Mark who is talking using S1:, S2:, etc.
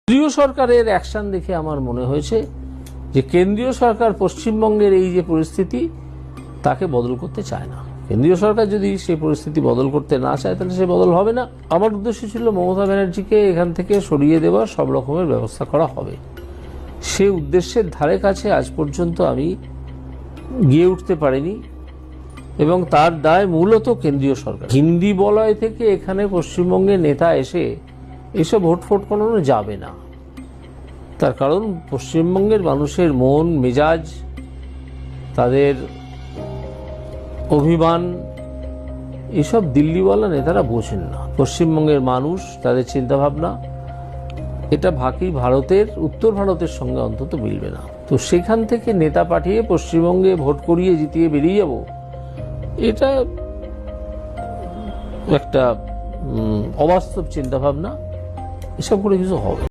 S1: কেন্দ্রীয় সরকারের অ্যাকশন দেখে আমার মনে হয়েছে যে কেন্দ্রীয় সরকার পশ্চিমবঙ্গের এই যে পরিস্থিতি তাকে বদল করতে চায় না। কেন্দ্রীয় সরকার যদি সেই পরিস্থিতি বদল করতে না চায় তাহলে সে বদল হবে না। আমার উদ্দেশ্য ছিল মমতা ব্যানার্জিকে এখান থেকে সরিয়ে দেওয়ার সব রকমের ব্যবস্থা করা হবে। সে উদ্দেশ্যের ধারে কাছে আজ পর্যন্ত আমি গিয়ে উঠতে পারিনি এবং তার দায় মূলত কেন্দ্রীয় সরকার। হিন্দি বলয় থেকে এখানে পশ্চিমবঙ্গের নেতা এসে এসব ভোট করানো যাবে না। তার কারণ পশ্চিমবঙ্গের মানুষের মন মেজাজ, তাদের অভিমান, এসব দিল্লিওয়ালা নেতারা বোঝেন না। পশ্চিমবঙ্গের মানুষ, তাদের চিন্তাভাবনা এটা বাকি ভারতের, উত্তর ভারতের সঙ্গে অন্তত মিলবে না। তো সেখান থেকে নেতা পাঠিয়ে পশ্চিমবঙ্গে ভোট করিয়ে জিতিয়ে বেরিয়ে যাব, এটা একটা অবাস্তব চিন্তাভাবনা। এসব করে কিছু হবে।